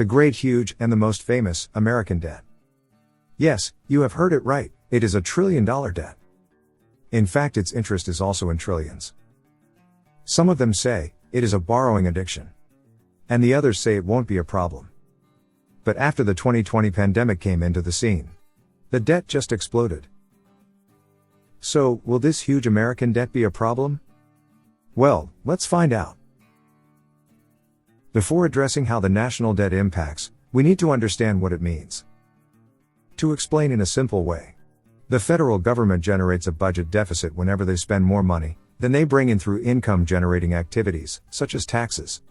The great, huge, and the most famous American debt. Yes, you have heard it right, it is $1 trillion debt. In fact, its interest is also in trillions. Some of them say, it is a borrowing addiction. And the others say it won't be a problem. But after the 2020 pandemic came into the scene, the debt just exploded. So, will this huge American debt be a problem? Well, let's find out. Before addressing how the national debt impacts, we need to understand what it means. To explain in a simple way, the federal government generates a budget deficit whenever they spend more money than they bring in through income-generating activities, such as taxes.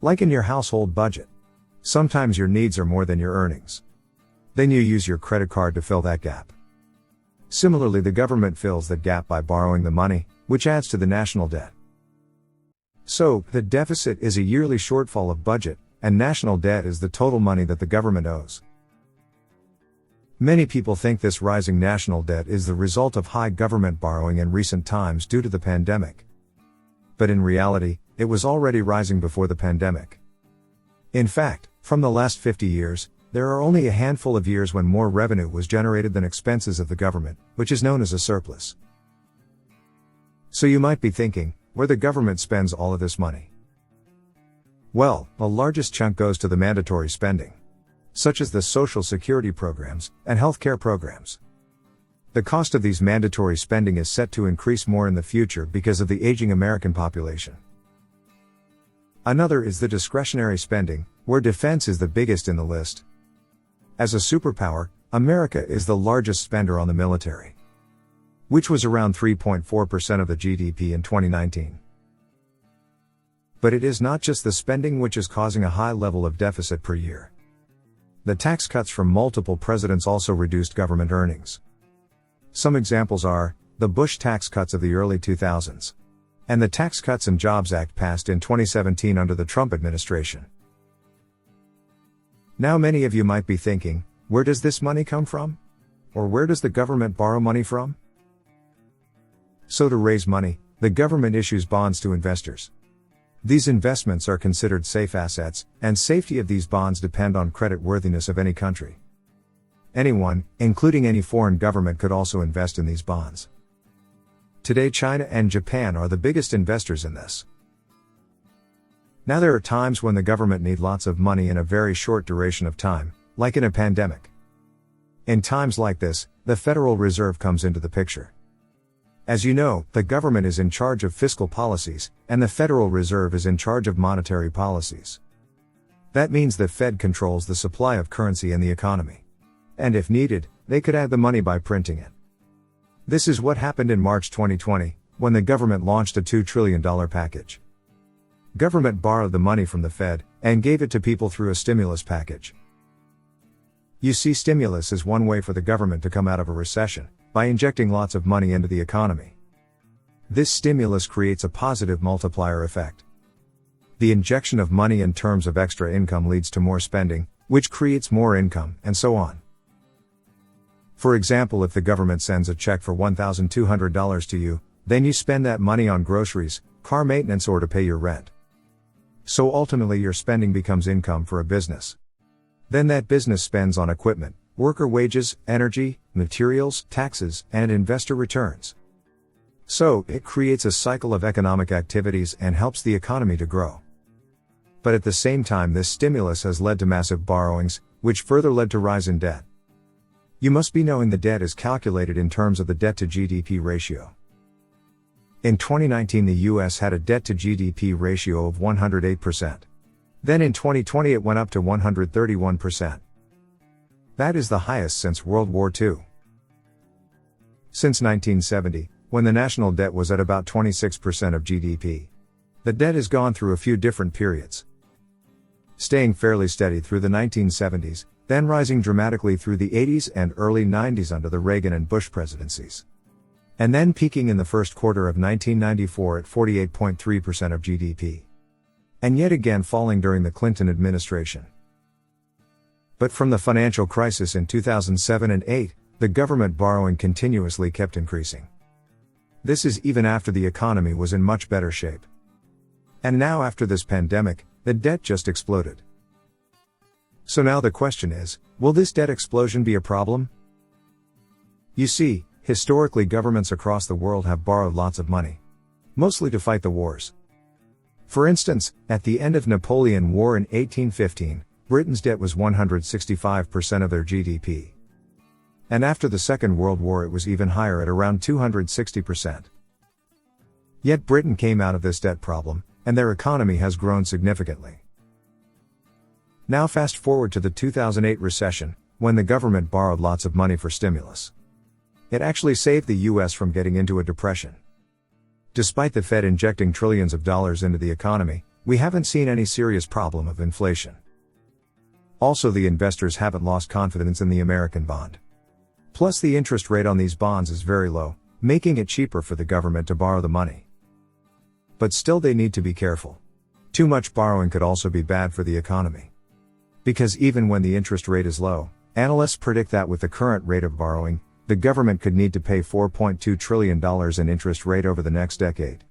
Like in your household budget. Sometimes your needs are more than your earnings. Then you use your credit card to fill that gap. Similarly, the government fills that gap by borrowing the money, which adds to the national debt. So, the deficit is a yearly shortfall of budget, and national debt is the total money that the government owes. Many people think this rising national debt is the result of high government borrowing in recent times due to the pandemic. But in reality, it was already rising before the pandemic. In fact, from the last 50 years, there are only a handful of years when more revenue was generated than expenses of the government, which is known as a surplus. So you might be thinking, where the government spends all of this money? Well, the largest chunk goes to the mandatory spending, such as the Social Security programs and healthcare programs. The cost of these mandatory spending is set to increase more in the future because of the aging American population. Another is the discretionary spending, where defense is the biggest in the list. As a superpower, America is the largest spender on the military, which was around 3.4% of the GDP in 2019. But it is not just the spending which is causing a high level of deficit per year. The tax cuts from multiple presidents also reduced government earnings. Some examples are the Bush tax cuts of the early 2000s and the Tax Cuts and Jobs Act passed in 2017 under the Trump administration. Now many of you might be thinking, where does this money come from? Or where does the government borrow money from? So to raise money, the government issues bonds to investors. These investments are considered safe assets, and safety of these bonds depend on creditworthiness of any country. Anyone, including any foreign government, could also invest in these bonds. Today, China and Japan are the biggest investors in this. Now there are times when the government need lots of money in a very short duration of time, like in a pandemic. In times like this, the Federal Reserve comes into the picture. As you know, the government is in charge of fiscal policies, and the Federal Reserve is in charge of monetary policies. That means the Fed controls the supply of currency in the economy. And if needed, they could add the money by printing it. This is what happened in March 2020, when the government launched a $2 trillion package. Government borrowed the money from the Fed, and gave it to people through a stimulus package. You see, stimulus is one way for the government to come out of a recession, by injecting lots of money into the economy. This stimulus creates a positive multiplier effect. The injection of money in terms of extra income leads to more spending, which creates more income, and so on. For example, if the government sends a check for $1,200 to you, then you spend that money on groceries, car maintenance, or to pay your rent. So ultimately your spending becomes income for a business. Then that business spends on equipment, worker wages, energy, materials, taxes, and investor returns. So, it creates a cycle of economic activities and helps the economy to grow. But at the same time, this stimulus has led to massive borrowings, which further led to rise in debt. You must be knowing the debt is calculated in terms of the debt to GDP ratio. In 2019, the US had a debt to GDP ratio of 108%. Then in 2020 it went up to 131%. That is the highest since World War II. Since 1970, when the national debt was at about 26% of GDP. The debt has gone through a few different periods. Staying fairly steady through the 1970s, then rising dramatically through the 80s and early 90s under the Reagan and Bush presidencies. And then peaking in the first quarter of 1994 at 48.3% of GDP. And yet again falling during the Clinton administration. But from the financial crisis in 2007 and 8, the government borrowing continuously kept increasing. This is even after the economy was in much better shape. And now after this pandemic, the debt just exploded. So now the question is, will this debt explosion be a problem? You see, historically governments across the world have borrowed lots of money. Mostly to fight the wars. For instance, at the end of Napoleon War in 1815, Britain's debt was 165% of their GDP. And after the Second World War it was even higher at around 260%. Yet Britain came out of this debt problem, and their economy has grown significantly. Now fast forward to the 2008 recession, when the government borrowed lots of money for stimulus. It actually saved the US from getting into a depression. Despite the Fed injecting trillions of dollars into the economy, we haven't seen any serious problem of inflation. Also, the investors haven't lost confidence in the American bond. Plus, the interest rate on these bonds is very low, making it cheaper for the government to borrow the money. But still, they need to be careful. Too much borrowing could also be bad for the economy. Because even when the interest rate is low, analysts predict that with the current rate of borrowing, the government could need to pay $4.2 trillion in interest rate over the next decade.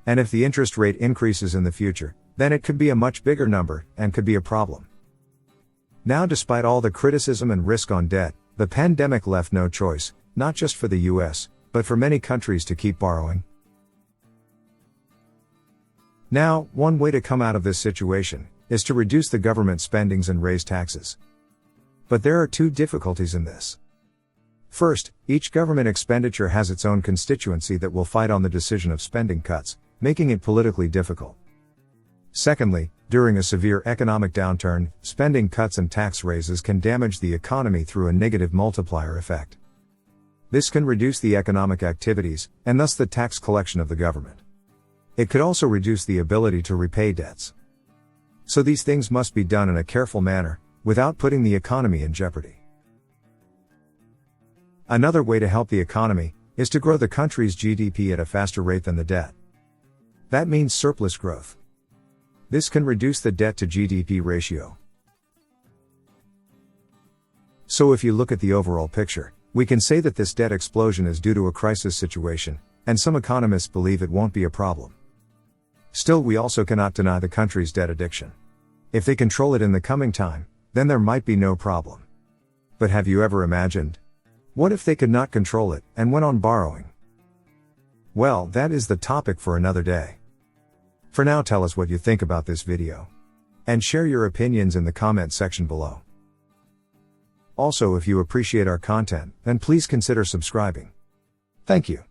And if the interest rate increases in the future, then it could be a much bigger number, and could be a problem. Now, despite all the criticism and risk on debt, the pandemic left no choice, not just for the US, but for many countries to keep borrowing. Now, one way to come out of this situation is to reduce the government spendings and raise taxes. But there are two difficulties in this. First, each government expenditure has its own constituency that will fight on the decision of spending cuts, making it politically difficult. Secondly, during a severe economic downturn, spending cuts and tax raises can damage the economy through a negative multiplier effect. This can reduce the economic activities, and thus the tax collection of the government. It could also reduce the ability to repay debts. So these things must be done in a careful manner, without putting the economy in jeopardy. Another way to help the economy is to grow the country's GDP at a faster rate than the debt. That means surplus growth. This can reduce the debt to GDP ratio. So if you look at the overall picture, we can say that this debt explosion is due to a crisis situation, and some economists believe it won't be a problem. Still, we also cannot deny the country's debt addiction. If they control it in the coming time, then there might be no problem. But have you ever imagined? What if they could not control it, and went on borrowing? Well, that is the topic for another day. For now, tell us what you think about this video. And share your opinions in the comment section below. Also, if you appreciate our content, then please consider subscribing. Thank you.